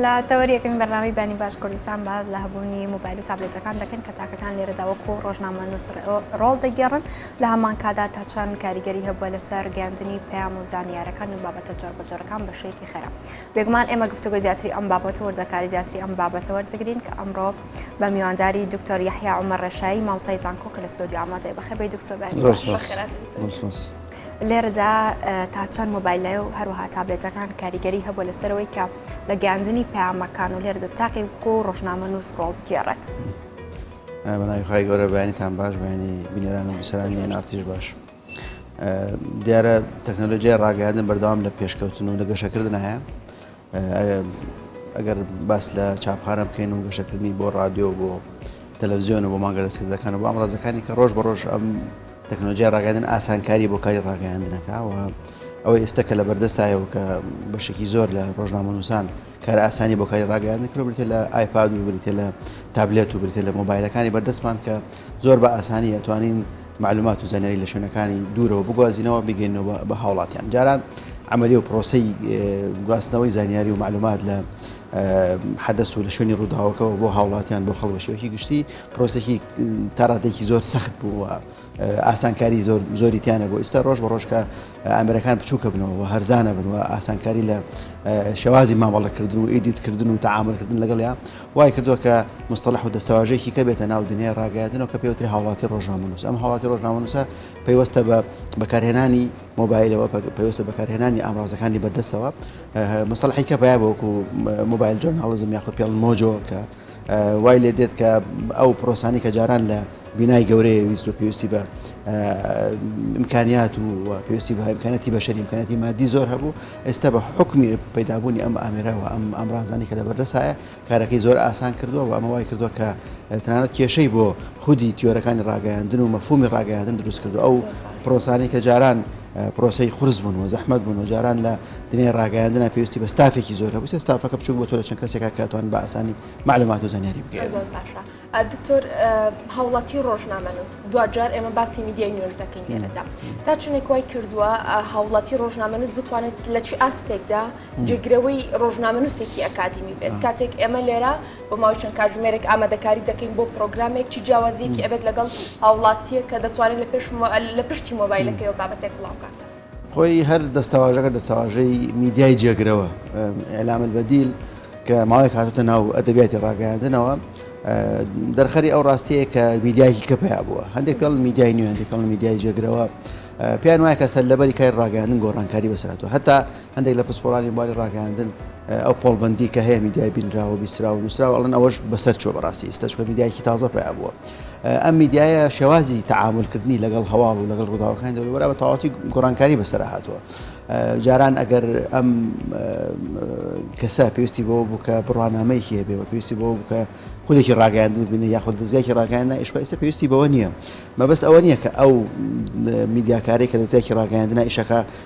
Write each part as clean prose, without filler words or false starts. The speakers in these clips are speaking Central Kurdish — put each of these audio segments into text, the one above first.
لا تەوەریەکەم بەرنامەی بانی باش کوردستان باز لە هەبوونی موبایل و تابلێتەکان دەکەن کە تاکەکان لێرەدا وەکو ڕۆژنامە نووس ڕۆڵ دەگێڕن لە هەمان کادا تا چەند کاریگەری هەبووە لەسەر گەاندنی پەیام و زانیاریەکان و بابەتە جۆربەجۆرەکان بە شێوەیەکی خێرا. بێگومان ئێمە گفتوگۆی زیاتری ئەم بابەتە وەردەکاری زیاتری ئەم بابەتە وەردەگرین کە ئەمڕۆ بە میوانداری دکتۆر یەحیا عومەر ڕێشایی مامۆستای زانکۆ کە لە ستۆدیۆ ئامادەی بەخێربێی دکتۆر بانی باش. لێرەدا تا چەند مۆبایلە و هەروەها تابلێتەکان کاریگەری هەبووە لەسەرەوەی کە لە گەاندنی پەیامەکان و لێرەدا تاقی وەکو ڕۆژنامە نووس ڕۆڵ بگێڕێت. بەناوی خی گەورە بەیانیتان باش، بەیانی بینێران و بیسەرانی ئەنارتیش باش. دیارە تەکنۆلۆژیای ڕاگەیاندن بەردەوام لە پێشکەوتن و لە گەشەکردن هەیە. ئەگەر باس لە چاپخانە بکەین و گەشەکردنی بۆ ڕادیۆ بۆ تەلەڤیزیۆن و بۆ مانگە دەستکردەکان و بۆ ئامڕازەکانی کە ڕۆژ بە ڕۆژ ئەم تەکنۆلۆژیای ڕاگەیاندن ئاسانکاری بۆ کاری ڕاگەیاندنەکە و ئەوەی ئێستا کە لە بەردەستایەوە کە بەشێکی زۆر لە ڕۆژنامەنووسان کار ئاسانی بۆ کاری ڕاگەیاندن کرد بریتێ لە ئایپاد و بریتێ لە تابلێت و بریتێ لە مۆبایلەکانی بەردەستمان کە زۆر بە ئاسانی ئەتوانین معلومات و زانیاری لە شوێنەکانی دوورەوە بگوازینەوە بگەینەوە بە هاوڵاتیان. جاران عملی و پرۆسەی گواستنەوەی زانیاری و معلومات لە حدەث و لە شوێنی ڕووداوەکەەوە بۆ هاوڵاتیان بۆ خەڵبەشێوەکی گشتی پرۆسێکی تا ڕادێکی زۆر سەخت بوو و ئاسانکاری زۆری تیانە بۆ ئێستا ڕۆژ بە ڕۆژ کە ئەمریکان بچووکە بنەوە و هەرزانە بن و ئاسانکاری لە شێوازی مامەڵەکردن و ئیدیتکردن و تەعاملکردن لەگەڵیان وای کردووە کە مستەڵح و دەسەواژەیەکی کە بێتە ناو دنیای ڕاگەیاندنەوە کە پێوتری هاوڵاتی ڕۆژنامەنووس. ئەم هاوڵاتی ڕۆژنامەنووسە پەیوەستە بە بەکارهێنانی مۆبایلەوە، پەیوەستە بەکارهێنانی ئامڕازەکانی بەردەستەوە. مستەڵحی کە بەیە بۆکو مۆبایل جۆرناڵیزم یاخود پێڵ مۆجۆ کە وای لێ دێت کە ئەو پرۆسانی کە جاران لە بینای گەورەیە ویست و پێویستی بە ئیمکانیات و پێویستی بە ئیمکانەتی بەشەری ئیمکانەتی مادی زۆر هەبوو، ئێستا بە حکمی پەیدابوونی ئەم ئامێرەوە ئەم ڕازانی کە لە بەردەسایە کارەکەی زۆر ئاسان کردووە و ئەمە وای کردووە کە تەنانەت کێشەی بۆ خودی تیۆرەکانی ڕاگەیاندن و مەفهومی ڕاگەیاندن دروست کردو. ئەو پرۆسانی کە جاران پرۆسەی خورس بوون و زەحمەت بوون و جاران لە دنیای ڕاگەیاندنە پێویستی بە ستافێکی زۆر هەبوو، ستافەکە بچووک بۆ تۆ لە چەند کەسێکە کە ئەتوان بە ئاسانی معلومات و زانیاری بگێن. دکتۆر هاوڵاتی ڕۆژنامەنووس دوجار ئێمە باسی میدیای نوێژ دەکەین لێرەدا تا چونێک وای کردووە هاوڵاتی ڕۆژنامەنووس بتوانێت لە چی ئاستێکدا جێگرەوەی ڕۆژنامەنووسێکی ئەکادمی بێت. کاتێک ئێمە لێرە بۆ ماوەی چەند کاتژمێرێک ئامادەکاری دەکەین بۆ پرۆگرامێک چی جیاوازیەکی ئەبێت لەگەڵ هاوڵاتیە کە دەتوانێت لە پشتی مۆبایلەکەیەوە بابەتێک بڵاو کاتە. خۆی هەر دەستەواژەکە دەستەواژەی میدیای جێگرەوە ئێلام البەدیل کە ماوەیەک هاتوتە ناو ئەدەبیاتی ڕاگەیاندنەوە دەرخەری ئەو ڕاستیەیە کە میدیایکی کە پێیا بووە. هەندێک پێڵ میدیای نوێ، هەندێک پێڵ میدیای جێگرەوە پێیان وایە کە سەرلەبەری کاری ڕاگەیاندن گۆڕانکاری بەسەرهاتووە. هەتا هەندێک لە پسپۆڕانی بواری ڕاگەیاندن ئەو پۆڵبەندی کە هەیە میدیای بینراوە بیستراوە و نووسراوە ئەڵێن ئەوەش بەسەر چوە بەڕاستی ئێستا چونکە میدیایکی تازە پێیا بووە. ئەم میدیایە شێوازی تەعاملکردنی لەگەڵ هەواڵ و لەگەڵ ڕووداوەکانی دەوروبەر بە تەواوەتی گۆڕانکاری بەسەر هاتووە. جاران ئەگەر ئەم کەسە پێویستی بەوە بوو کە بڕوانامەیەکی هەبێ و پێویستی بەوە بوو کە خولێکی ڕاگەیاندن ببینێ یاخود دەستگایەکی ڕاگەیاندن ئێشتا ئێستا پێویستی بەوە نییە. مەبەست ئەوە نییە کە ئەو میدیاکارێک کە دەستگایەکی ڕاگەیاندنە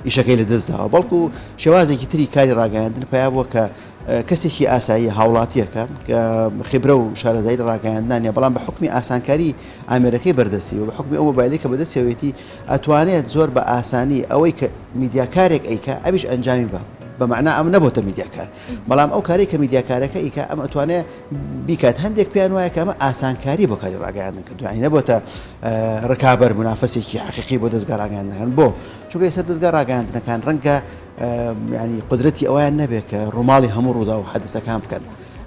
ئیشەکەی لەدەستداوە، بەڵکو شێوازێکی تری کاری ڕاگەیاندن پیا بووە کە کەسێکی ئاسایی هاوڵاتیەکە کە خبرە و شارەزایی ڕاگەیاندنانە بەڵام بە حکمی ئاسانکاری ئامێرەکەی بەردەستی و بە حکمی ئەو مۆبایلەی کە بەدەستیەوەیەتی ئەتوانێت زۆر بە ئاسانی ئەوەی کە میدیاکارێک ئەیکە ئەویش ئەنجامی بە بەمەعنا ئەم نەبووتە میدیاکار، بەڵام ئەو کاری کە میدیاکارەکە ئیکە ئەم ئەتوانێت بیکات. هەندێک پێیان وایە کە ئەمە ئاسانکاری بۆ کاری ڕاگەیاندن کردو، یعنی نەبووتە ڕکابەر منافەسێکی حەقیقی بۆ دەستگا ڕاگەیاندنەکان. بۆ چونکە ئێستا دەستگا ڕاگەیاندنەکان ڕەنگە ینی قدرەتی ئەویان نەبێت کە ڕووماڵی هەموو ڕوودا و حەدەسەکان بکەن.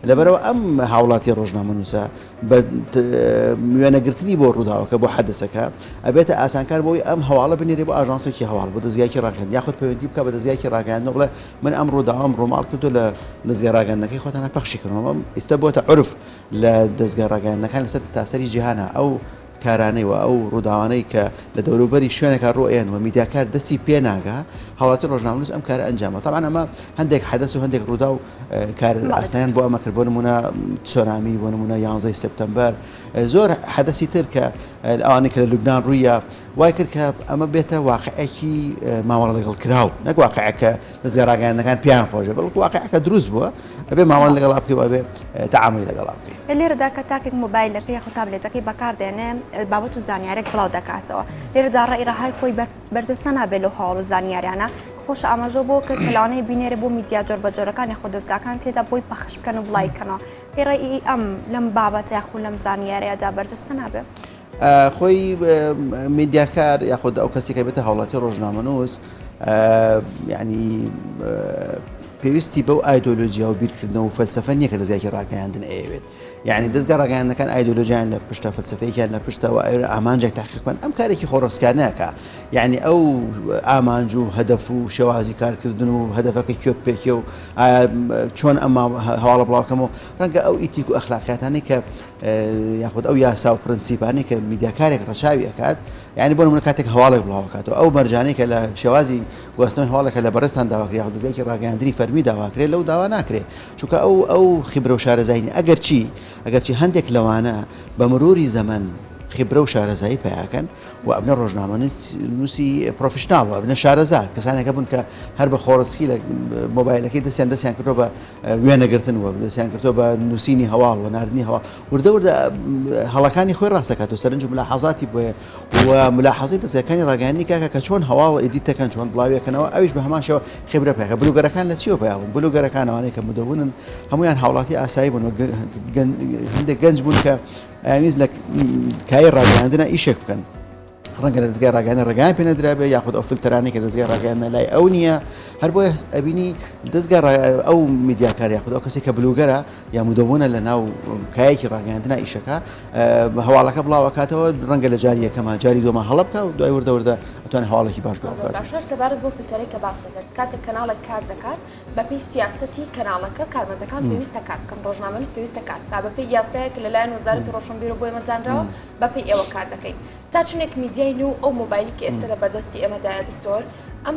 لەبەرەوە ئەم هاوڵاتی ڕۆژنامەنووسە بە وێنەگرتنی بۆ ڕووداوەکە بۆ حەدەسەکە ئەبێتە ئاسانکار بۆی ئەم هەواڵە بنێرێ بۆ ئاژانسێکی هەواڵ بۆ دەستگایەکی ڕاگەیاندن یاخود پەیوەندی بکە بە دەستگایەکی ڕاگەیاندن بڵێ من ئەم ڕووداوەم ڕووماڵ کردو لە دەستگای ڕاگەیاندنەکەی خۆتانە پەخشی کردەوە. ئێستا بۆتە عورف لە دەستگای ڕاگەیاندنەکان لەسەر تاسەری جیهانە ئەو کارانەی و ئەو ڕووداوانەی کە لە دەوروبەری شوێنێکە ڕۆیان و میدیاکار دەستی پێناگا هاوڵاتی ڕۆژنامەنووس ئەم کارە ئەنجامە. طبعا ئەمە هەندێک حەدەس و هەندێک ڕوودا و کار ئاساییان بۆ ئەمە کرد، بۆ نمونە تسۆنامی، بۆ نمونە 11 سپتەمبەر، زۆر حەدەسی تر کە ئەوانەی کە لە لوبنان ڕوویە وای کرد کە ئەمە بێتە واقعەکی ماوەڵە لەگەڵ کراو، نەک واقعەکە دەستگای ڕاگەیاندنەکان پێیان خۆشە، بەڵکو واقعەکە دروست بووە ئەبێ مامەڵ لەگەڵا بکەی و ئەبێ تەعاملی لەگەڵا بکەی. لێرەدا کە تاکێک مۆبایلەکەی یاخود تابلێتەکەی بەکاردێنێ بابەت و زانیارێک بڵاو دەکاتەوە لێرەدا ڕێڕەهای خۆی بەرجەستە نابێت لەو هەواڵ و زانیاریانە خۆش ئاماژە بۆ کە کەلانەی بینێرە بۆ میدیا جۆر بە جۆرەکانی خۆ دەستگاکان تێدا بۆی پەخش بکەن و بڵایکەنەوە ئێڕێی ئەم لەم بابەتە یاخود لەم زانیاریەدا بەرجەستە نابێت. خۆی میدیاکار یاخود ئەو کەسێک کە بێتە هاوڵاتی ڕۆژنامەنووس یعنی پێویستی بەو ئایدۆلۆژیا و بیرکردنەوە و فەلسەفە نییە کە دەستگایەکی ڕاگەیاندن ئەوێت یعنی دەستگا ڕاگەیاندنەکان ئایدۆلۆژیان لە پشتە فەلسەفەیەکیان لە پشتەوە ئامانجێک تاقیقکەن ئەم کارێکی خۆڕستکارنەکە یعنی ئەو ئامانج و هەدەف و شێوازی کارکردن و هەدەفەکە کوێ پێکێ و چۆن ئەمە هەواڵە بڵاوکەمەوە ڕەنگە ئەو ئیتیک و ئەخلاقیاتانی کە یاخود ئەو یاسا و پرەنسیپانی کە میدیاکارێک ڕەچاوی ئەکات یعنی بۆ نمونە کاتێک هەواڵێک بڵاوکاتەوە ئەو مەرجانەی کە لە شێوازی گواستنەوەی هەواڵێکە لە بەڕێستان داواکرێت یاخود دەستگایەکی ڕاگەیاندنی فەرمی داواکرێت لەو داوا ناکرێت چونکە ئەو خیبرە و شارەزایی ئەگەرچی هەندێک لەوانە بە مروری زەمن خبرە و شارەزایی پیاکەن و ئەبنە ڕۆژنامە نووسی پرۆفشناڵ ئەبنە شارەزا کەسانێکە بوون کە هەر بە خۆڕسکی لە مۆبایلەکەی دەستیان کردۆ بە وێنەگرتن و دەستیان کردۆ بە نووسینی هەواڵ و ناردنی هەواڵ وردە هەڵەکانی خۆی ڕاستەکات و سەرنج و ملاحەزاتی بۆیە و ملاحەزەی دەستگاکانی ڕاگەیاندنی کاکە کە چۆن هەواڵ ئیدیتەکەن چۆن بڵاویەکەنەوە ئەویش بە هەمان شێوە خبرە پیاکە بلوگەرەکان لە چیەوە پیابوون بلوگەرەکان ئەوانەیە کە مدەونن هەمویان هاوڵاتی ئاسایی بوون و هەندێک گەنج بوون کە نیز لە کای ڕاگەیاندنە ئیشێک بکەن ڕەنگە لە دەستگای ڕاگەیاندن ڕێگایان پێ نەدرابێ یاخود ئەو فیلترانەی کە دەستگای ڕاگەیاندنە لای ئەو نییە هەر بۆیە ئەبینی دەستگا ئەو میدیاکار یاخود ئەو کەسێک کە بلوگەرە یا مدەونە لە ناو کایەکی ڕاگەیاندنە ئیشەکە هەواڵەکە بڵاوکاتەوە ڕەنگە لە جاری یەکەمە جاری دووەمە هەڵە بکە و دوای وردە ئەتوانێت هەواڵێکی باش بڵاوکات. سەبارەت بۆ فیلتەرێک کە باس دەکرد کاتێک کەناڵێک کار دەکات بەپێی سیاسەتی کەناڵەکە کارمەندەکان پێویستە کار بکەن ڕۆژنامەنووس پێویستە کار بکات بەپێی یاسایەک لەلایەن وەزارەتی ڕۆشنبیر و بۆ ئێمە زانراوە بەپێی ئێوە کار دەکەین تا چنێک میدیای نو ئەو مۆبایلی کە ئێستا لە بەردەستی ئێمەدایە دکتۆر ئەم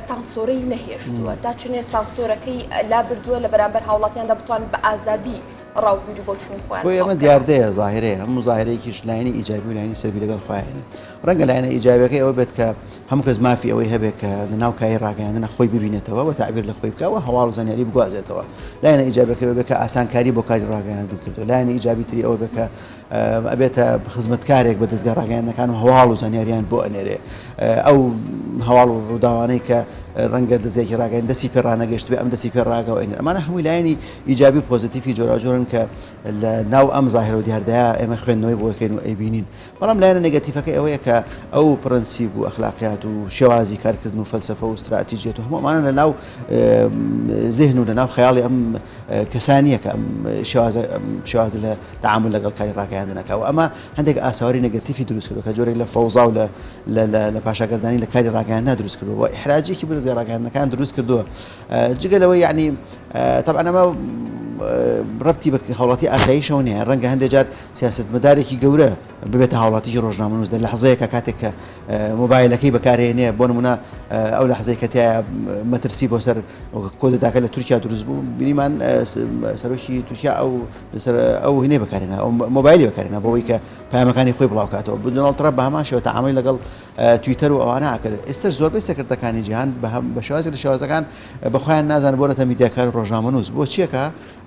سانسۆرەی نەهێشتووە تا چنێ سانسۆرەکەی لا بردووە لە بەرامبەر هاوڵاتیاندا بتوانن بە ئازادی ڕاوبیر و بۆچوونی خۆیان بۆ ئێمە دیاردەیە ظاهرەیە هەموو ظاهرەیەکیش لایەنی ئیجابی و لایەنی سەلبی لەگەڵ خۆیانە ڕەنگە لایەنە ئیجابیەکەی ئەوە بێت کە هەموو کەس مافی ئەوەی هەبێت کە لە ناو کای ڕاگەیاندنە خۆی ببینێتەوە بە تعبیر لە خۆی بکەوە هەواڵ و زانیاری بگوازێتەوە لایەنە ئیجابیەکەی ئەوە بێت کە ئاسانکاری بۆ کاری ڕاگەیاندن کردو لایەنە ئیجابی تری ئەوە بێت کە ئەبێتە خزمەتکارێک بە دەستگا ڕاگەیاندنەکان و هەواڵ و زانیاریان بۆ ئەنێرێ ئەو هەواڵ و ڕووداوانەی کە ڕەنگە دەستێکی ڕاگەیاندن دەستی پێ ڕانەگەشت بێ ئەم دەستی پێ ڕاگەوە ئەنێر ئەمانە هەمووی لایەنی ئیجابی پۆزیتیفی جۆراجۆرن کە لە ناو ئەم ظاهرە و دیاردەیە ئێمە خوێندنەوەی بۆ یەکەین و ئەیبینین بەڵام لایەنە نێگەتیڤەکەی ئەوەیە کە ئەو پرەنسیب و ئەخلاقیات و شێوازی کارکردن و فەلسەفە و استراتیژیەت و هەموو ئەمانە لە ناو ذهن و لە ناو خەیاڵی ئەم کەسانیە کە ئەم شێوازە لە تعامل لەگەڵ کاری ڕاگەیاندنەکە و ئەمە هەندێک ئاساواری نێگەتیڤی دروست کردو کە جۆرێک لە فەوزا و لە پاشاگەردانی لە کاری ڕاگەیاندنە دروست کردو و ئیحراجێکی بە دەستگا ڕاگەیاندنەکان دروست کردووە جگەلەوەی یعنی طبعا ئەمە ڕەبتی بە هاوڵاتی ئاساییشەوە نیە ڕەنگە هەندێک جار سیاستمەدارێکی گەورە ببێتە هاوڵاتیی ڕۆژنامەنووس لە لەحزەیەکە کاتێک کە مۆبایلەکەی بەکارهێنێ بۆ نمونە ئەو لەحزەی کە تایە مەترسی بۆ سەر کۆدەداکە لە تورکیا دروست بوو بینیمان سەرۆکی تورکیا ئەو هینەی بەکارهێنا ئەو مۆبایلی بەکارهێنا بۆەوەی کە پامەکانی خۆی بڵاوکاتەوە دۆناڵد ترامپ بە هەمان شێوە تەعاملی لەگەڵ تویتەر و ئەوانە ئاکرد ئێستش زۆربەی سەرکردەکانی جیهان بە شێوازی لە شێوازەکان بەخۆیان نازانن بۆ نەتە میدیاکار ڕۆژنامەنووس بۆ چیەکە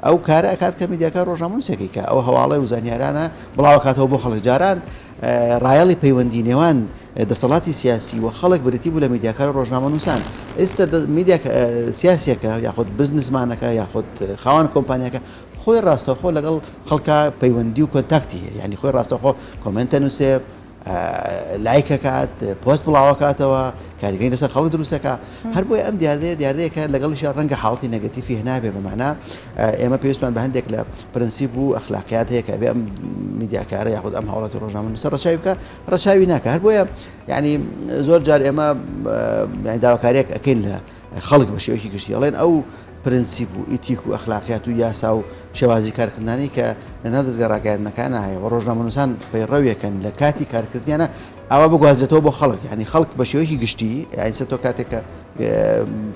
ئەو کارە ئەکات کە میدیاکار ڕۆژنامەنووسێکی کە ئەو هەواڵەی و زانیارانە بڵاوکاتەوە بۆ خەڵک جاران ڕایەڵی پەیوەندی نێوان دەسەڵاتی سیاسی و خەڵک بریتی بوو لە میدیاکار ڕۆژنامەنووسان ئێستا میدیا سیاسیەکە یاخود بزنسمانەکە یاخود خاوەن کۆمپانیەکە خۆی ڕاستەوخۆ لەگەڵ خەڵکا پەیوەندی و کۆنتاکتی هەیە یعنی خۆی ڕاستەوخۆ کۆمنتە نووسێ لایکەکات پۆست بڵاوکاتەوە کاریگەی لەسەر خەڵک دروستەکە هەر بۆی ئەم دیاردەیەکە لەگەڵیشە ڕەنگە حاڵەتی نەگەتیڤی هەنابێ بەمانە ئێمە پێویستمان بە هەندێک لە پرەنسیب و ئەخلاقیات هەیە کە بێ ئەم میدیاکارە یاخود ئەم هاوڵاتی ڕۆژنامەنووسە ڕەچاوی بکە ڕەچاوی ناکە هەر بۆیە یعنی زۆر جار ئێمە داواکاریەک ئەکەین لە خەڵک بە شێوەیەکی گشتی ئەڵێن ئەو پرنسیب و ئیتیک و ئەخلاقیات و یاسا و شێوازی کارکردانی کە لەناو دەستگا ڕاگەیاندنەکانە هەیە و ڕۆژنامەنووسان پەیڕەویەکەن لە کاتی کارکردنیانە ئەوە بگوازێتەوە بۆ خەڵک یعنی خەڵک بە شێوەیەکی گشتی ئەینسە تۆ کاتێک کە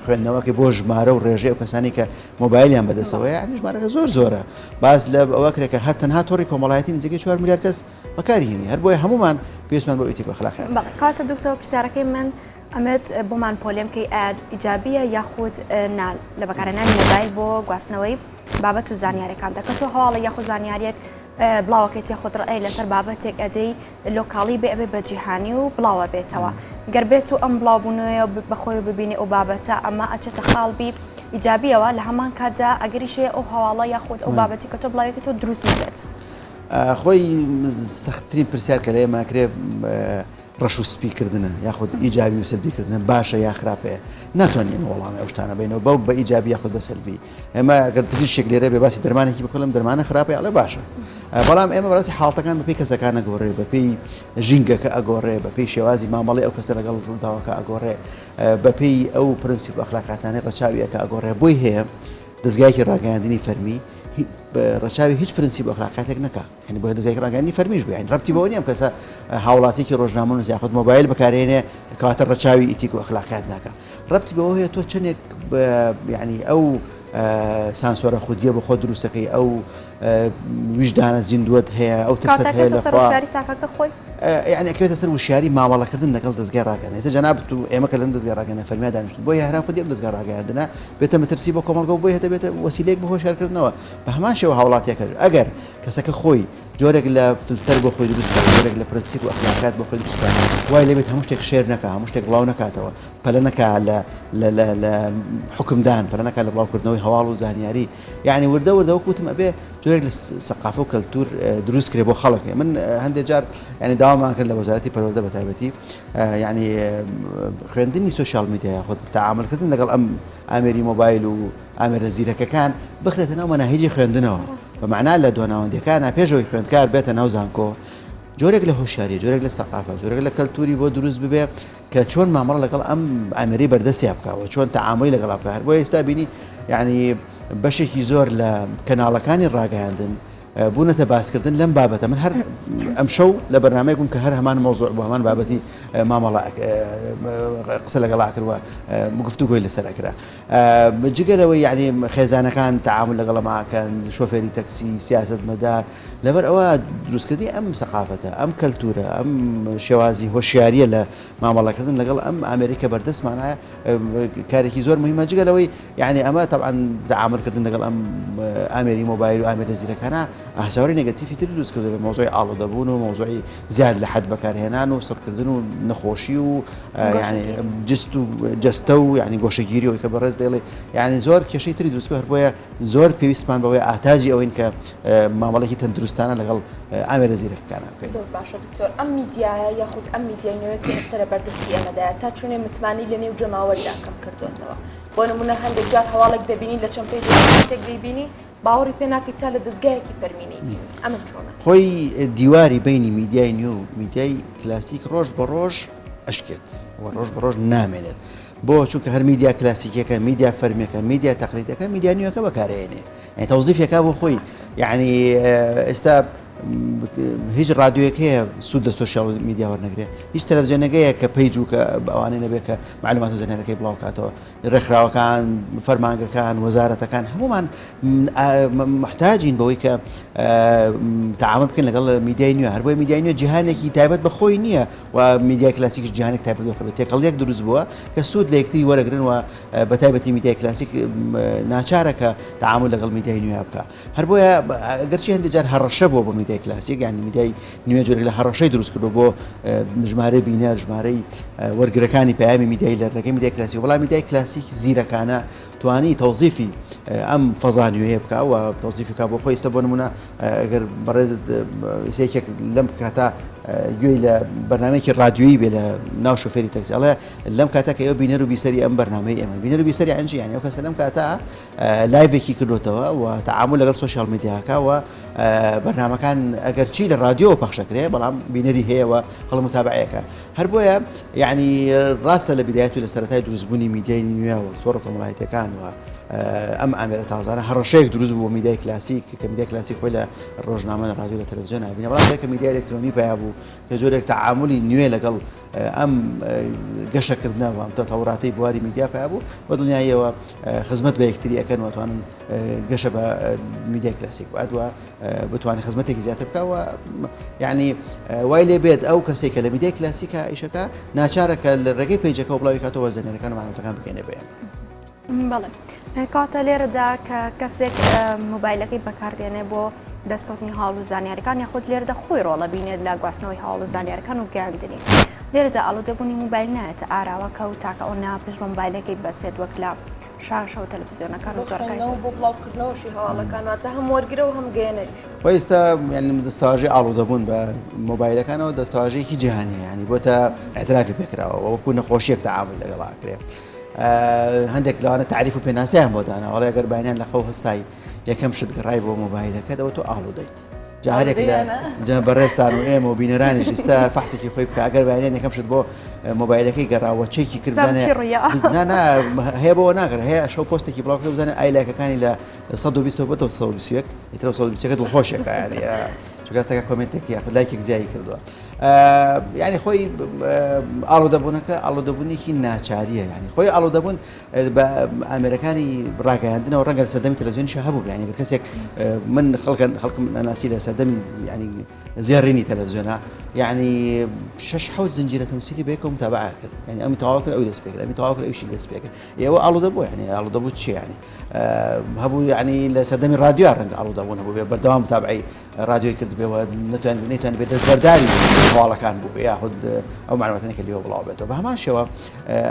خوێندنەوەکە بۆ ژمارە و ڕێژەی و کەسانی کە مۆبایلیان بەدەستەوەی یعنی ژمارەکە زۆرە باز لە ئەوە کرێکە هەر تەنها تۆڕی کۆمەڵایەتی نزیکەی 4 میلیارد کەس بەکارهێنی هەر بۆیە هەمومان پێویستمان بۆ ئیتیک و ئەخلاقیات کاتە دکتۆر پرسیارەکەی من ئەمەد بۆمان پۆلێم کەی ئاد ئیجابیە یاخود نال لە بەکارهێنانی مۆبایل بۆ گواستنەوەی بابەت و زانیاریەکان دەکەن تۆ هەواڵە یاخۆ زانیاریەک بڵاوەکەیت یاخود ڕێی لەسەر بابەتێک ئەدەی لۆکاڵی بێ بە جیهانی و بڵاوە بێتەوە گەر بێت و ئەم بڵاوبوونەوە بەخۆی ببینی ئەو بابەتە ئەمە ئەچێتە خاڵبی ئیجابیەوە لە هەمان کاتدا ئەگەریشێ ئەو هەواڵە یاخود ئەو بابەتی کە تۆ بڵاوێکی تۆ دروست نبێت خۆی سەختترین پرسیار کە لێ ماکرێ ڕەش و سپیکردنە یاخود ئیجابی و سلبیکردنە باشە یا خراپەیە ناتوانین وەڵامی ئەو شتانە بینەوە بەو بە ئیجابی یاخود بە سلبی ئێمە ئەگەر پزیشێک لێرە بێ باسی دەرمانێکی بکەڵم دەرمانە خراپە ئەڵێ باشە بەڵام ئێمە بەڕاستی حاڵتەکان بەپێی کەسەکان ئەگۆڕێ بەپێی ژینگەکە ئەگۆڕێ بەپێی شێوازی مامەڵی ئەو کەسە لەگەڵ ڕووداوەکە ئەگۆڕێ بەپێی ئەو پرنسیپ و ئەخلاقاتانەی ڕەچاویەکە ئەگۆڕێ بۆی هەیە دەستگایکی ڕاگەیاندنی فەرمی ڕەچاوی هیچ پرنسیپ و ئەخلاقاتێک نەکا یعنی بۆ دەستگایکی ڕاگەیاندنی فەرمیش بێ ڕەبتی بەوە نییە کەسە هاوڵاتێکی ڕۆژنامە یاخود مۆبایل بەکارهێنێ کاتە ڕەچاوی ئیتیک و ئەخلاقات ناکە ڕەبتی بەوە هەیە تۆ چەندێک یعنی ئەو سانسۆرە خودیە بە خۆ دروستەکەی ئەو ویژدانە زیندوت هەیە ئەو ترسەت هەیە لەخوا تاکەکە خۆی يعني ئەکەوێتە سەر وشیاری مامەڵەکردن لەگەڵ دەستگای ڕاگەیاندنە جەناب تو ئێمە کە لەم دەستگای ڕاگەیاندنە فەرمیان دانیشتون بۆیە هەرا خودی ئەم دەستگای ڕاگەیاندنە بێتە مەترسی بۆ کۆمەڵگە و بۆیە دەبێتە وەسیلەیەک بە هۆشیارکردنەوە بە هەمان شێوە هاوڵاتیەکە ئەگەر کەسەکە خۆی جۆرێک لە فلتەر بۆ خۆی دروست بکات جۆرێک لە پرنسیپ و ئەخلاقات بۆ خۆی دروست بکات وای لێبێت هەموو شتێک شێر نەکا هەموو شتێک بڵاو نەکاتەوە پەلە نەکا لە حکمدان پەلە نەکا لە بڵاوکردنەوەی هەواڵ و زانیاری یعنی وردە وەکو وتم ئەبێ جۆرێک لە سەقافە و کەلتور دروست کرێ بۆ خەڵک من هەندێک جار ینی داوامان کرد لە وەزارەتی پەروەردە بەتایبەتی ینی خوێندنی سوشیال میدیا یاخود تەعاملکردن لەگەڵ ئەم ئامێری مۆبایل و ئامێرە زیرەکەکان بخرێتە ناو مەناهیجی خوێندنەوە بەمعنا لە دواناوەندەکانە پێشەوەی خوێندکار بێتە ناو زانکۆ جۆرێک لە هۆشیاری جۆرێک لە سەقافە جۆرێک لە کەلتوری بۆ دروست ببێ کە چۆن مامەڵە لەگەڵ ئەم ئامێری بەردەستیا بکەوە چۆن تەعاملی لەگەڵا بکە هەر بۆ ئێستا بینی یعنی بەشێکی زۆر لە کەناڵەکانی ڕاگەیاندن بوونەتە باسکردن لەم بابەتە من هەر ئەم شەو لە بەرنامەیەکم کە هەر هەمان مۆزوع بۆ هەمان بابەتی مامەڵە قسە لەگەڵا کردووە گفتوگۆی لەسەر ئەکرا جگەلەوەی یعنی خێزانەکان تەعامل لەگەڵ ماکەن شۆفێری تەکسی سیاست مەدار لەبەر ئەوە دروستکردنی ئەم سەقافەتە ئەم کەلتورە ئەم شێوازی هۆشیاریە لە مامەڵەکردن لەگەڵ ئەم ئامریکا بەردەستمانە کارێکی زۆر مهمە جگەلەوەی یعنی ئەمە طبعا تەعاملکردن لەگەڵ ئەم ئامێری مۆبایل و ئامێرە زیرەکانە ئاساوری نێگەتیفی تری دروست کردو لە مۆزوعی ئاڵۆدەبوون و مۆزوعی زیاد لە حد بەکارهێنان و سڕکردن و نەخۆشی و یعنی جست و جەستە و یعنی گۆشەگیری و کە بەڕێز دەڵێ یعنی زۆر کێشەی تری دروست هەر بۆیە زۆر پێویستمان بەوەی ئاتاجی ئەوەین کە مامەڵێکی تەندروستانە لەگەڵ ئامێرە زیرەکەکانە بکەین. زۆر باشە دکتۆر ئەم میدیایە یاخود ئەم میدیای نوێی کە ئێستا بەردەستی ئێمەدایە تا چۆنێ متمانی لە نێو جەماوەریدا کەم کردوێتەوە بۆ نمونە هەندێک جار هەواڵێک دەبینی لە چەند پێیەک دەیبینی باوەڕی پێ ناکەیت تا لە دەستگایەکی فەرمینی ئەمە چۆنە خۆی دیواری بینی میدیای نوێ و میدیای کلاسیک ڕۆژ بە ڕۆژ ئەشکێت و ڕۆژ بە ڕۆژ نامێنێت بۆ چونکە هەر میدیا کلاسیکەکە میدیا فەرمیەکە میدیا تەقلیدەکە میدیا نوێەکە بەکارهێنێ یعنی تەوزیفێکا بۆ خۆی یعنی ئێستا هیچ رادیۆیەک هەیە سوود لە سوشیال میدیا وەرنەگرێ هیچ تەلەڤیزیۆنێکەیە کە پەیج و کە ئەوانەی نەبێت کە معلومات و زانیاریەکەی بڵاو کاتەوە ڕێکخراوەکان فەرمانگەکان وەزارەتەکان هەمومان محتاجین بەوەی کە تەعامل بکەین لەگەڵ میدیای نوێ هەر بۆیە میدیای نوێ جیهانێکی تایبەت بە خۆی نییە و میدیای کلاسیکش جیهانێک تایبەت بە تێکەڵیەک دروست بووە کە سوود لە یەکتری وەرەگرن و بە تایبەتی میدیای کلاسیک ناچارە کە تەعامل لەگەڵ میدیای نوێ بکە هەر بۆیە گەرچی هەندێک جار هەڕەشە بووە بۆ میدیای کلاسیک یعنی میدیای نوێ جۆرێک لە هەڕەشەی دروست کردو بۆ ژمارەی بینەر ژمارەی وەرگرەکانی پەیامی میدیای لەرەکەی میدیای کلاسیک وەڵام میدیای کلاسیک زیرەکانە توانی تەوزیفی ئەم فەزانیوەیە بکە و تەوزیفی کا بۆ خۆی ئێستا بۆ نمونە ئەگەر بەڕێزت ئیسەیەکێک لەم کاتە گوێی لە بەرنامەیەکی رادیۆیی بێ لە ناو شۆفێری تەکسی ئەڵێ لەم کاتە کە ئێوە بینەر و بیسەری ئەم بەرنامەی ئێمە بینەر و بیسەری ئەنجی یعنی ئەو کەسە لەم کاتە لایڤێکی کردوتەوە و تەعامل لەگەڵ سوشیال میدیاکە و بەرنامەکان ئەگەر چی لە رادیۆ پەخشەکرێ بەڵام بینەری هەیە و هەڵ متابعەیەکە هەر بۆیە یعنی ڕاستە لە بیدایەت و لە سەرەتای دروستبوونی میدیای نوێ و تۆڕ کۆمەڵایەتەکان و ئەم ئامێرە تازانە هەڕەشەیەک دروست بوو میدیای کلاسیک کە میدیای کلاسیک خۆی لە ڕۆژنامە لە رادیۆ لە تەلەڤیزیۆن نبینە بەڵام کە میدیای ئەلکترۆنی پیا بوو کە جۆرێک تەعاملی نوێ لەگەڵ ئەم گەشەکردنەوە ئەم تەتەوڕاتەی بواری میدیا پیا بوو بە دڵنیاییەوە خزمەت بە یەکتری ئەکەن و توانن گەشە بە میدیای کلاسیک بووە بتوانێت خزمەتێکی زیاتر بکەوە یعنی وای لێ بێت ئەو کەسێک کە لە میدیای کلاسیکە ئیشەکە ناچارە کە لە ڕێگەی پەیجەکە و بڵاوی کاتەوە زانیاریەکان و معنویەکان بکەینە بێن بەڵێ کاتە لێرەدا کە کەسێک مۆبایلەکەی بەکاردێنێ بۆ دەستکەوتنی هاڵ و زانیاریەکان یاخود لێرەدا خۆی ڕۆڵە بینێت لە گواستنەوەی هاڵ و زانیاریەکان و گەاندنی لێرەدا ئاڵودەبوونی مۆبایل نایەتە ئاراوەکە و تاکە ئەو ناپژ بە مۆبایلەکەی بەستێت وەک لە شاشە و تەلەڤیزیۆنەکان و جۆرەکان بۆ بڵاوکردنەوەشی هەواڵەکان واتە هەم وەرگرە و هەم گەێنەری ئێستا ینی دەستاواژەی ئاڵودەبوون بە مۆبایلەکانەوە دەستاواژەیەکی جیهانیە ینی بۆتە ئەترافی پێکراوە وەکو نەخۆشیەک تەعامل لەگەڵاکرێ هەندێک لەوانە تعریف و پێناسیان بۆ دانا وەڵێ ئەگەر بانیان لە خەو هەستایی یەکەم شت گەڕای بۆ مۆبایلەکە دەوە تۆ ئاڵودەیت جارێک لە بەڕێستان و ئێمە و بینەرانیش ئێستا فەحسێکی خۆی بکە ئەگەر بانیان یەکەم شت بۆ مۆبایلەکەی گەڕاوە چێکی کردانێ هەیە بۆەوە ناکرێت هەیە شەو پۆستێکی بڵاو کرد بزانێت ئای لایکەکانی لە 120 بۆ 121 ئیترە 120ەکە دڵخۆشێکە ینی چگەستەکە کۆمنتێکی یاخود لایکێک زیایی کردووە ینی خۆی ئاڵودەبوونەکە ئاڵودەبوونێکی ناچاریە ینی خۆی ئاڵودەبوون بە ئامێرەکانی ڕاگەیاندنەوە ڕەنگە لە سەردەمی تەلەڤیزیۆنیش هەبوو ینی کەسێک من خەڵکم ناسی لە سەردەمی ینی زیێڕینی تەلەڤیزیۆنە یعنی 6 زنجیرە تەمسیلی بەیەکەوە متابعە کرد ینی ئەمی تەواو کرد ئەوی دەست پێ کرد ئەمی تەواو کرد ئەویشی دەست پێ کرد ئێوە ئاڵودەبوو ینی ئاڵودەبوو چی ینی هەبوو ینی لە سەردەمی رادیۆ ڕەنگە ئاڵودەبوون هەبوو بێ بەردەوام متابعی رادیۆی کرد بێەوە نەتوانێت بێت دەستبەرداری هەواڵەکان بوو بێ یاخود ئەو معلوماتانێک کە لێوە بڵاو بێتەوە بە هەمان شێوە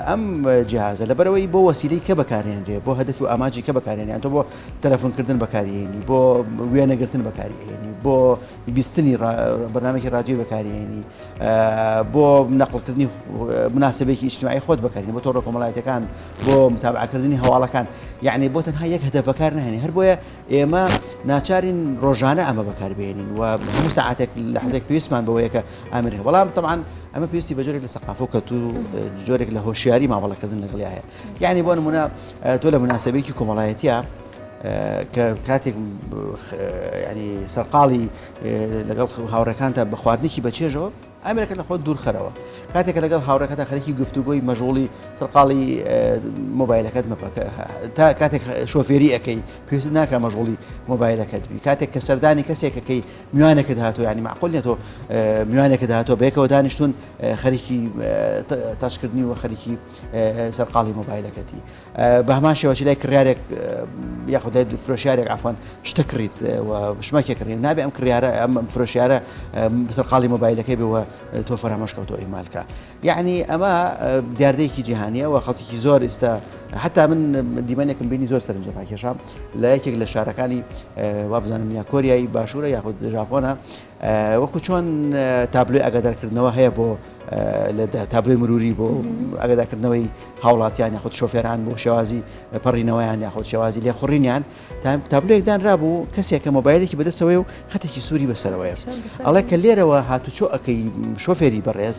ئەم جیهازە لەبەرەوەی بۆ وەسیلەی کە بەکارهێنرێ بۆ هەدەف و ئاماجی کە بەکارهێنیان تۆ بۆ تەلەفۆنکردن بەکارهێنی بۆ وێنەگرتن بەکارهێنی بۆ بیستنی بەرنامێکی رادیۆ بەکارهێنی بۆ نەقڵکردنی مناسبێکی ئیجتیماعی خۆت بەکارهێنی بۆ تۆڕە کۆمەڵایەتەکان بۆ متابعەکردنی هەواڵەکان یعنی بۆ تەنها یەک هەدەف بەکار نهێنی هەر بۆیە ئێمە ناچارین ڕۆژانە ئەمە بەکاربێنین و هەموو ساعاتێک لە حەزێک پێویستمان بەوەیە کە ئامێرێک بەڵام طبعاً ئەمە پێویستی بە جۆرێک لە سەقافە و کەلتور جۆرێک لە هۆشیاری ماوەڵەکردن لەگەڵی هەیە یعنی بۆ نمونە تۆ لە مناسبەیەکی کۆمەڵایەتیە کە کاتێک ینی سەرقاڵی لەگەڵ هاوڕەکانتە بە خواردنێکی بەچێژەوە ئەمریکا لە خۆت دوور خەرەوە کاتێکە لەگەڵ هاوڕەکەتە خەریکی گفتوگۆی مەژوڵی سەرقاڵی مۆبایلەکەت مەپەکە تا کاتێک شۆفێری ئەەکەی پێویست ناکە مەژوڵی مۆبایلەکەت بی کاتێک کە سەردانی کەسێکەکەی میوانێکت هاتۆ ینی معقول نێت تۆ میوانێکت هاتۆ بەیەکەوە دانیشتون خەریکی تاشکردنی و خەریکی سەرقاڵی مۆبایلەکەتی بە هەمان شێوەی لای کڕیارێک یاخود فرۆشیارێک عفوان شتە کڕیت و شمەکێکڕین نابێ ئەم کڕیارە ئەم فرۆشیارە سەرقاڵی مۆبایلەکەی بووە تۆ فەرامۆشکەوتۆ ئیمالکە یعنی ئەمە دیاردەیەکی جیهانیە و خەڵکێکی زۆر ئێستا حتا من دیمەنێکم بینی زۆر سەرنجە ڕاکێشام لە یەکێک لە شارەکانی وا بزانم یا کۆریایی باشوورە یاخود ژاپۆنە وەکو چۆن تابلۆی ئاگادارکردنەوە هەیە بۆ لە تابلۆی مروری بۆ ئاگادارکردنەوەی هاوڵاتیان یاخود شۆفێران بۆ شێوازی پەڕینەوەیان یاخود شێوازی لێخوڕینیان تابلۆیەکدان رابوو کەسێکە مۆبایلێکی بەدەستەوەی و خەتێکی سووری بەسەرەوەیە ئەڵێ کە لێرەوە هاتوچۆ ئەەکەی شۆفێری بەڕێز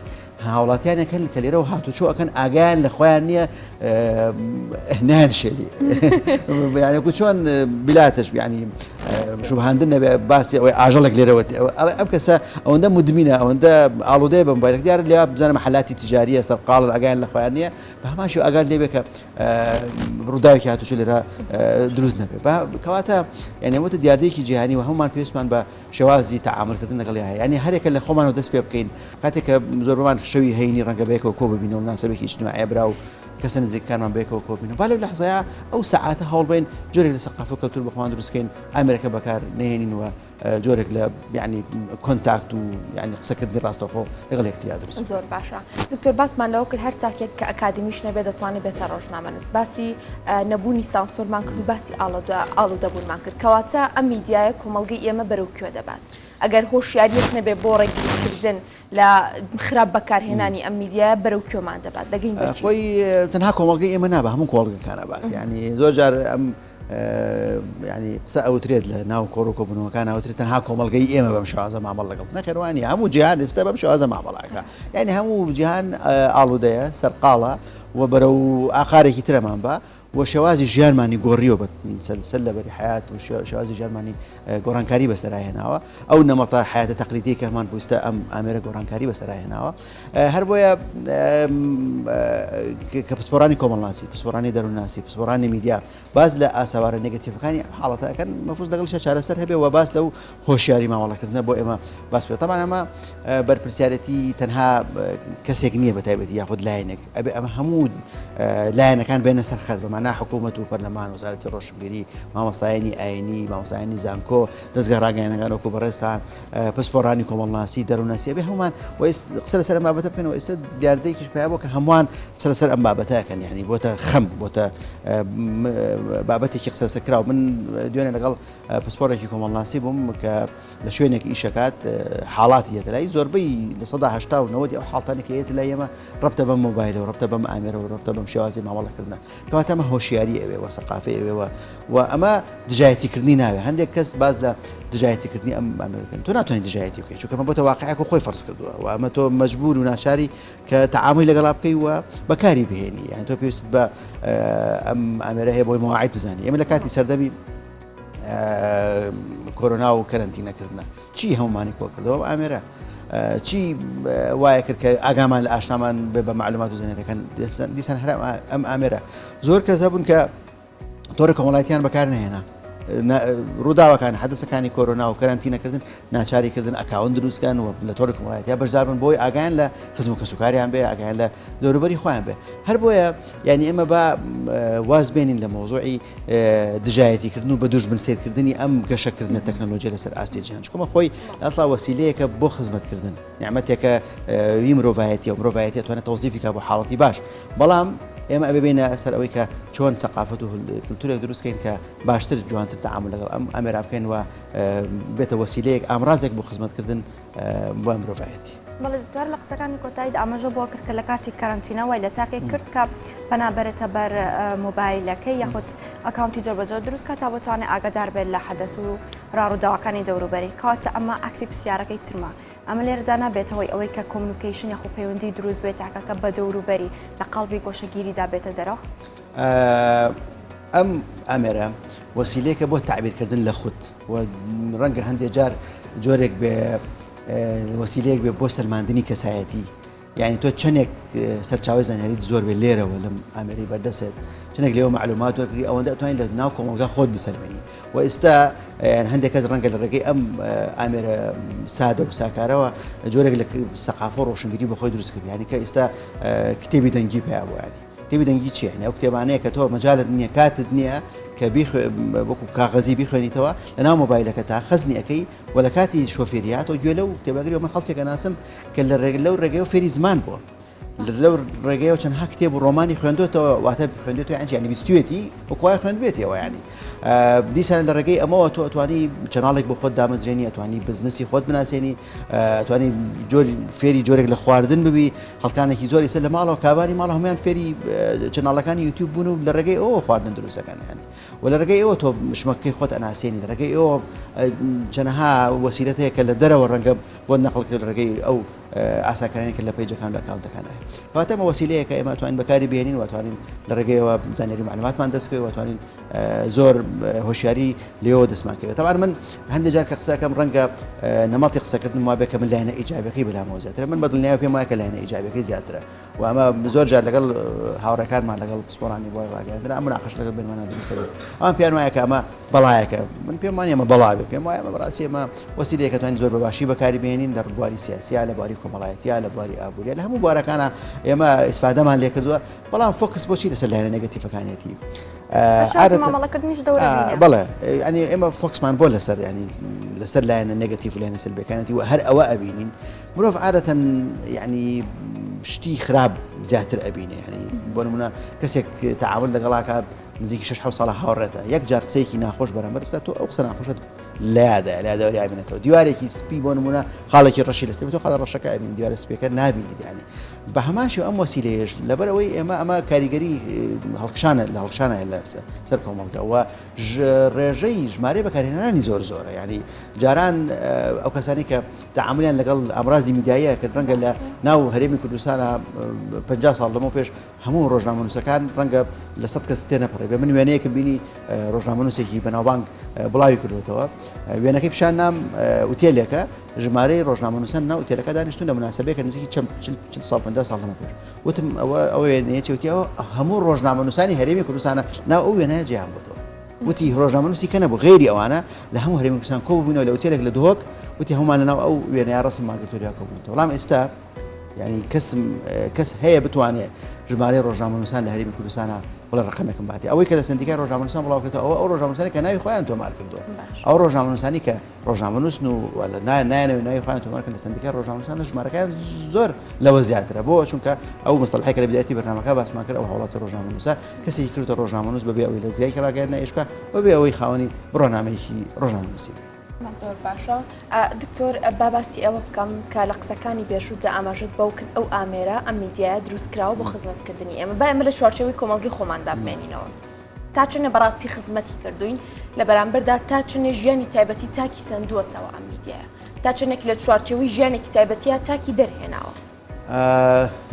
هاوڵاتیانەکەن کە لێرەوە هاتوچۆ ئەەکەن ئاگیان لە خۆیان نییە نان شێلی یانێکو چۆن بلاتش ینی شوبهاندن نەبێ باسی ئەوەی ئاژەڵێک لێرەوە ئەم کەسە ئەوەندە مدمینە ئەوەندە ئاڵودەیە بە مۆبایلەکە دیارە لێ بزانە محللاتی تجاریە سەرقاڵ ئاگیان لە خۆیان نییە بە هەماشی ئاگات لێبێ کە ڕووداوێکی هاتوچۆ لێرە دروست نەبێ کەواتە یعنی وتە دیاردەیەکی جیهانی و هەمومان پێویستمان بە شێوازی تەعاملکردن لەگەڵی هەیە ینی هەرێکە لە خۆمانەوە دەست پێ بکەین کاتێک کە زۆر بمان شەوی هەینی ڕەنگە بەیەکەوە کۆ ببینەوە مناسبێکی ئیجتیماعی برا و کەسە نزیکانمان بێکەوە کۆبینەوە با لەو لەحزەیە ئەو سەعاتە هەوڵ بین جۆرێک لە سەقافە و کەلتور بەخۆمان دروستکەین ئامێرەکە بەکار نهێنین و جۆرێک لە یعنی کۆنتاکت و یعنی قسەکردنی ڕاستەوخۆ لەگەڵ یەکتریا دروست زۆر باشە دکتۆر باسمان لەوە کرد هەر چاکێک کە ئەکادمیش نەبێت دەتوانێت بێتە ڕۆژنامەنووس باسی نەبوونی سانسۆرمان کرد و باسی ئاڵودەبوونمان کرد کەواتە ئەم میدیایە کۆمەڵگەی ئێمە بەرەو کوێ دەبات ئەگەر هۆشیاریەک نەبێ بۆ ڕێگریکردن لە خراپ بەکارهێنانی ئەم میدیایە بەرەو کوێمان دەبات دەگەین خۆی تەنها کۆمەڵگەی ئێمە نابە هەموو کۆڵگەکانە بات ینی زۆر جار ئەم ینی قسە ئەوترێت لە ناو کۆڕ و کۆبوونەوەکان ئەوترێت تەنها کۆمەڵگەی ئێمە بەم شێوازە مامەڵ لەگەڵ نەخێوانی هەموو جیهان ئێستا بەم شێوازە مامەڵاکە ینی هەموو جیهان ئاڵودەیە سەرقاڵە و بەرەو ئاخارێکی ترەمان بە و شێوازی ژیانمانی گۆڕیەوە بە سەلسەل لەبەری حیات و شێوازی ژیانمانی گۆڕانکاری بەسەرهێناوە ئەو نەمەتە حیاتە تەقلیدی کە هەمان پویستە ئەم ئامێرە گۆڕانکاری بەسەرهێناوە هەر بۆیە کە پسپۆرانی کۆمەڵناسی پسپۆرانی دەروونناسی پسپۆرانی میدیا باز لە ئاساوارە نێگەتیڤەکانی حاڵەتەکەن مەفروض لەگەڵ چارەسەر هەبێ و باس لەو هۆشیاری ماوەڵەکردنە بۆ ئێمە باس بێت تەمان ئەمە بەرپرسیارەتی تەنها کەسێک نییە بە تایبەتی یاخود لایەنێک ئەبێ ئەمە هەموو هەموو لایەنەکان بێنە سەرخەت بەمانە حکوومەت و پەرلەمان وەزارەتی ڕۆشنبیری مامۆستایانی ئاینی مامۆستایانی زانکۆ دەستگا ڕاگەیاندنەکان وەکو بەڕێستان پسپۆڕانی کۆمەڵناسی دەرووناسی بێ هەمومان قسە لەسەر ئەم بابەتە بکەن و ئێستا دیاردەیەکیش پێیا بوو کە هەمووان قسە لەسەر ئەم بابەتەکەن یعنی بۆتە خەم بۆتە بابەتێکی قسە لەسەرکراو من دوێنێ لەگەڵ پسپۆرێکی کۆمەڵناسی بووم کە لە شوێنێک ئیشەکات حاڵاتی هەیە لای زۆربەی لە 180 ئەو حاڵتانی کە هەیە لای ئێمە ڕەبتە بەم مۆبایلەوە ڕەبتە بەم ئامێرەوە ڕەبتە بەم شێوازی مامەڵەکردنە کەواتە ئەمە هۆشیاری ئەوێ سەقافەی ئەوێەوە و ئەمە دژایەتیکردنی ناوێ هەندێک کەس باز لە دژایەتیکردنی ئەم ئامێرەکەن تۆ ناتوانانی دژایەتی بکەیت چونکە ئەمە بۆتە واقعیەک و خۆی فەرز کردووە و ئەمە تۆ مەجبور و ناچاری کە تەعاملی لەگەڵا بکەی و بەکاری بهێنی یعنی تۆ پێویست بە ئەم ئامێرە هەیە بۆی مواعید بزانانی ئێمە لە کاتی سەردەمی کۆرۆنا و کەرەنتینەکردنە چی هەمومانی کۆ کردەوە ئامێرە چی وایە کرد کە ئاگامان لە ئاشنامان بێ بە معلومات و زانینەکان دیسان هەر ئەم ئامێرە زۆر کەس هەبوون کە تۆڕی کۆمەڵایەتیان بەکار نهێنا ڕووداوەکان حەدەسەکانی کۆرۆنا و کەرەنتینەکردن ناچاریکردن ئەکاون دروستکان و لە تۆڕی کۆمەڵایەتیا بەشدار بن بۆی ئاگایان لە خزم و کەسوکاریان بێ ئاگایان لە دەوروبەری خۆیان بێ هەر بۆیە یعنی ئێمە بە واز بێنین لە مۆزوعی دژایەتیکردن و بە دوژمن سیرکردنی ئەم گەشەکردنە تەکنۆلۆژیا لەسەر ئاستی جیهان چکۆمە خۆی ئەسڵا وەسیلەیەکە بۆ خزمەتکردن نیعمەتێکە وی مرۆڤایەتی و مرۆڤایەتی ئەتوانێت تەوزیفی کە بۆ حاڵەتی باش بەڵام ئێمە ئەبێ بینە ئەسەر ئەوەی کە چۆن سەقافەت و کلتورێک دروستکەین کە باشتر جوانتر تەعامل لەگەڵ ئەم ئەمێرا بکەین و بێتە وەسیلەیەک ئامڕازێک بۆ خزمەتکردن بۆ مرۆڤایەتی. بەڵێ دوار لە قسەکانی کۆتاییدا ئاماژە بۆ کرد کە لە کاتی کەرەنتینەوەی لە چاکێک کرد کە پەنابەرێتە بەر مۆبایلەکەی یاخود ئەکاونتی جۆربەجۆ دروست کە تا بتوانێت ئاگادار بێت لە حەدەس و ڕاڕووداوەکانی دەوروبەری کاتە ئەمە عکسی پرسیارەکەی ترما ئەمە لێرەدا نابێتەوەی ئەوەی کە کۆمونیکیشن یاخود پەیوەندی دروست بێت تاکەکە بە دەوروبەری لە قەڵبی گۆشەگیریدا بێتە دەرەوە ئەم ئامێرە وەسیلەیەکە بۆ تعبیرکردن لە خودت و ڕەنگە هەندێک جار جۆرێک بێ وەسیلەیەک بێ بۆ سەلماندنی کەسایەتی یعنی تۆ چەندێک سەرچاوی زانیاریت زۆر بێ لێرەوە لەم ئامێرەی بەردەسێت چەندێک لێوە معلومات وەرگری ئەوەندە ئەتوانین لە ناو کۆمەلگا خۆت بسەلمێنی و ئێستا هەندێک کەس ڕەنگە لە ڕێگەی ئەم ئامێرە سادە و ساکارەوە جۆرێک لە سەقافە و ڕۆشنبیری بە خۆی دروست کرد یعنی کە ئێستا کتێبی دەنگی پێیا بوو ینی کتێبی دەنگی چی یعنی ئەو کتێبانەیە کە تۆ مەجالت نییە کاتت نییە کە وەکو کاغەزی بیخوێنیتەوە لە ناو مۆبایلەکە تا خەزنی ئەەکەی و لە کاتی شۆفێریاتەوە گوێ لەو کتێبەگەری من خەڵکێکە ناسم کە لەو ڕێگەی و فێری زمان بووە لەو ڕێگەیەوە چەندها کتێب و ڕۆمانی خوێندوێتەوە واتە خوێندێتەوە یعنی بیستوێتی وەکوای خوێندبێتەوە ینی دیسان لە ڕێگەی ئەمەوە تۆ ئەتوانی چەناڵێک بۆ خۆت دامەزرێنی ئەتوانی بزنسی خۆت بناسێنی ئەتوانی فێری جۆرێک لە خواردن ببی خەڵکانێکی زۆری سەر لە ماڵەوە کابانی ماڵە هەمویان فێری چەناڵەکانی یوتیوب بوون و لە ڕێگەی ئەوە خواردن دروستەکان ینی و لە ڕێگەی ئەوە تۆ شمەکەی خۆت ئەناسێنی لە ڕێگەی ئەوە چەنەها وەسیلەت هەیە کە لە دەرەوە ڕەنگە بۆ نەخڵکرد لە ڕێگەی ئەو ئاساکارانی کە لە پەیجەکان لە ئەکاونتەکان هەیە کەواتە وەسیلەیە کە ئێمە ئەتوانین بەکاری بهێنین و ئەتوانین لە ڕێگەیەوە زانیاری معلوماتمان دەستکەوێت و ئەتوانین زۆر هۆشیاری لێەوە دەستمانکەوێت تەوان من هەندێک جار کە قسەکەم ڕەنگە نەماڵی قسەکردن وابێ کە من لایەنە ئیجابەکەی بەلامەوە زیاترە من بەدڵنیاوە پێم وایە کە لایەنە ئیجابەکەی زیاترە و ئەمە زۆر جار لەگەڵ هاوڕێکانمان لەگەڵ پسپۆڕانی بۆی ڕاگەاندرا ئەم مناقەش لەگەڵ بنمانە دروستەوە ئەم پێیان وایە کە ئەمە بەڵایەکە من پێم وایە ئەمە بەڵاوێ پێم وایە ئەمە بەڕاستی ئەمە وەسیلەیەکە توانین زۆر بەباشی بەکاری بهێنین لە بواری سیاسیا لە بواری کۆمەڵایەتیا لە بواری ئابووریە لە هەموو بوارەکانە ئێمە ئیسفادەمان لێ کردووە بەڵام فۆکس بۆچی لەسەر لایەنە نێگەتیڤەکانێتی بەڵێ ئەنی ئێمە فۆکسمان بۆ لەسەر ینی لەسەر لایەنە نێگەتیڤ و لایەنە سلبیەکانێتی و هەر ئەوە ئەبینین مرۆڤ عادەتەن یعنی شتی خراپ زیاتر ئەبینێ ینی بۆ نمونە کەسێک تەعامل لەگەڵاکە نزیکی 6 ساڵە هاوڕێتە یەک جار قسەیەکی ناخۆش بەرامبەر بکات تۆ ئەو قسە ناخۆشت لادە لادەوری ئابینێتەوە دیوارێکی سپی بۆ نمونە خاڵێکی ڕەشی لەسەر تۆ خاڵە ڕەشەکە ئەبین دیوارە سپیەکە نابینی ینی بە هەماشی ئەم وەسیلەیەش لەبەرەوەی ئەمە کاریگەری هەڵکشانە لە هەڵکشانە لە سەر کۆمەڵگا و ڕێژەی ژمارە بەکارهێنانی زۆرە ینی جاران ئەو کەسانی کە تەعاملیان لەگەڵ ئەمڕازی میدیایە کە ڕەنگە لە ناو هەرێمی کوردستانە 50 ساڵ لەمەوە پێش هەموو ڕۆژنامەنووسەکان ڕەنگە لە 100 کەس تێنەپەڕێ بێ من وێنەیەکە بینی ڕۆژنامەنووسێکی بەناوبانگ بڵاوی کردوێتەوە وێنەکەی پیشان نام ئوتێلێکە ژمارەی ڕۆژنامەنووسان ناو ئوتێلەکە دانیشتون لە مناسبەیەکە نزیکی 50 ساڵ لەمە پێش وتم ئەو وێنەیەکی وتیەوە هەموو ڕۆژنامەنووسانی هەرێمی کوردستانە ناو ئەو وێنەیە جیان بۆتەوە وتی ڕۆژنامەنووسی کە نەبوو غێری ئەوانە لە هەموو هەرێمی کوردستان کۆبووبوونەوە لە ئوتێلێک لە دهۆک وتی هەمومان لەناو ئەو وێنەیە ڕسم ماگرتۆریا کۆبوونەوە بەڵام ئێستا ینی کەس هەیە بتوانێت ژمارەی ڕۆژنامەنووسان لە هەرێمی کوردستانە بڵێ ڕقەمێکم باتی ئەوەی کە لە سندیکای ڕۆژنامەنووسان بڵاوکردەوە ئەو ڕۆژنامەنووسانی کە ناوی خۆیان تۆمار کردووە ئەو ڕۆژنامەنووسانی کە ڕۆژنامەنووسن و نایەنەوەی ناوی خۆیان تۆمار کردن لە سندیکای ڕۆژنامەنووسان ژمارەکان زۆر لەوە زیاترە بۆ چونکە ئەو مستەڵحی کە لە بدایەتی بەرنامەکە باسمان کرد ئەو هەوڵاتی ڕۆژنامەنووسە کەسێکی کردوتە ڕۆژنامەنووس بەبێ ئەوەی لە جیای کە ڕاگەیاندنە ئێشکا بەبێ ئەوەی خاوەنی بڕۆنامەیەکی ڕۆژنامەنووسی زۆر باشە دکتۆر باباسی ئەوە بکەم کە لە قسەکانی بێژوو جا ئاماژت بەو کرد ئەو ئامێرە ئەم میدیایە دروستکراوە بۆ خزمەتکردنی ئێمە با ئێمە لە چوارچێوەی کۆمەڵگەی خۆماندا بمێنینەوە تا چنە بەڕاستی خزمەتی کردوین لە بەرامبەردا تا چنێ ژیانی تایبەتی تاکی سندووەتەوە ئەم میدیایە تا چنێک لە چوارچێوەی ژیانێکی تایبەتیە تاکی دەرهێناوە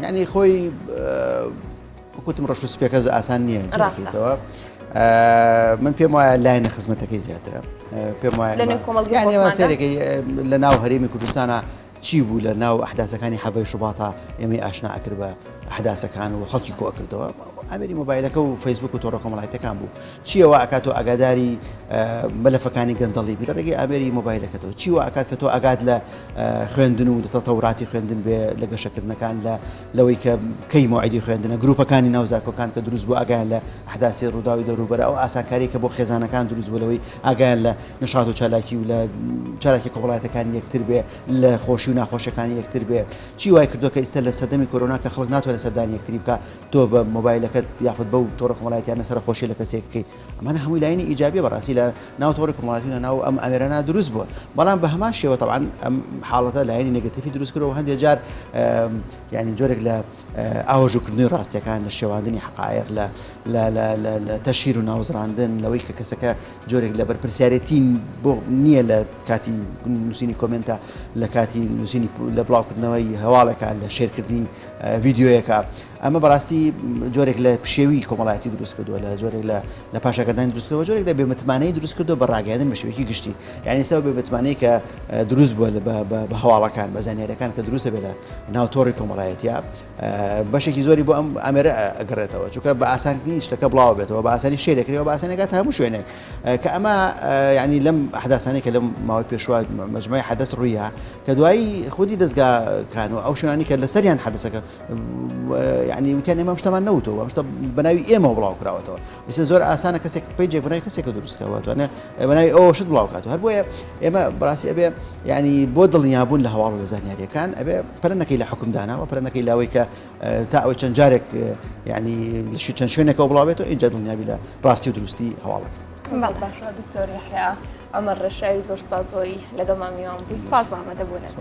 یعنی خۆی وەکوتم ڕەش و سپێکە ئاسان نییە جاکێتەوە من پێم وایە لاینە خزمەتەکەی زیاترە پێم وایە سێرەکەی لە ناو هەرێمی کوردستانە چی بوو لە ناو ئەحداسەکانی حەڤەی شوباتە ئێمەی ئاشنا ئەکرد بە ئەحداسەکان و خەڵکی کۆ کردەوە ئەمەری مۆبایلەکە و فەیسبوک و تۆڕە کۆمەڵایەتەکان بوو چیەوە ئەکاتۆ ئەگاداری مەلەفەکانی گەندەڵی بی لە ڕێگەی ئامێری مۆبایلەکەتەوە چیوە ئەکات کە تۆ ئەگات لە خوێندن و تەتەوراتی خوێندن بێ لە گەشەکردنەکان لەوەی کە کەی مۆعیدی خوێندنە گروپەکانی ناوزاکۆکان کە دروست بوو ئاگایان لە ئەحداسی ڕووداوی دەوروبەرە ئەو ئاسانکاری کە بۆ خێزانەکان دروست بوو لەوەی ئاگایان لە نشاط و چالاکی و لە چالاکی کۆمەڵایەتەکانی یەکتر بێ لە خۆشی و ناخۆشیەکانی یەکتر بێ چی وای کردو کە ئێستا لە سەردەمی کۆرۆنا کە خەڵک ناتوانێت سەردانی یەکتری بکە تۆ بە مۆبایلەکەت یاخود بەو تۆڕە کۆمەڵایەتیان لەسەر خۆشی لە کەسێکەکەی ئەمانە هەمووی لاینی ئیجابیە بەڕاستی لە ناو تۆڕی کۆمەڵایەتی لە ناو ئەم ئەمێرانە دروست بووە بەڵام بە هەمان شێوە تەبعاً ئەم حاڵەتە لایەنی نێگەتیڤی دروست کردەوە هەندێک جار یعنی جۆرێک لە ئاوەژووکردنی ڕاستیەکان لە شێواندنی حقایق لە تەشیر و ناوزڕاندن لەوەی کە کەسەکە جۆرێک لە بەرپرسیارەتی بۆ نییە لە کاتی نووسینی کۆمنتە لە کاتی نووسینی لە بڵاوکردنەوەی هەواڵەکە لە شێرکردنی ڤیددیۆیەکە ئەمە بەڕاستی جۆرێک لە پشێوی کۆمەڵایەتی دروست کردووە لە جۆرێک لە پاشەکردانی دروستکردەوە جۆرێک لە بێمتمانەی دروست کردو بە ڕاگەیاندن بە شێوەیەکی گشتی یعنی سەوە بێمتمانەی کە دروست بووە بە هەواڵەکان بە زانیاریەکان کە دروستە بێت لە ناو تۆڕی کۆمەڵایەتیە بەشێکی زۆری بۆ ئەم ئامێرە ئەگەڕێتەوە چونکە بە ئاسانی شتەکە بڵاو بێتەوە بە ئاسانی شێرەکەیەوە بە ئاسانیگات هەموو شوێنێک کە ئەمە ینی لەم حداسانەی کە لەم ماوەی پێشوە مەجموعی حدەس ڕوویە کە دوایی خودی دەستگاکان و ئەو شوێنانی کە لەسەریان حدەسەکە یعنی وتیان ئێمە شتەمان نەوتەوە شتە بەناوی ئێمە بڵاو کراوەتەوە ئێستا زۆر ئاسانە کەسێک پیجێک بەناوی کەسێکە دروستکەوە توانێ بەناوی ئەوە شت بڵاو کاتەوە هەر بۆیە ئێمە بەڕاستی ئەبێ ینی بۆ دڵنیابوون لە هەواڵ و لە زانیاریەکان ئەبێ پەرەنەکەی لە حکومدانا و پەرەنەکەی لاوەی کە تا ئەوەی چەند جارێک ینی چەند شوێنێکەوە بڵاوێتەوە اینجا دڵنیابی لە ڕاستی و دروستی هەواڵەکە باشە دکتۆر یحیا ئەمە ڕێشاوی زۆر سپاس بۆی لەگەڵ مامیوان بووی سپاس بۆ ئامادەبوونت.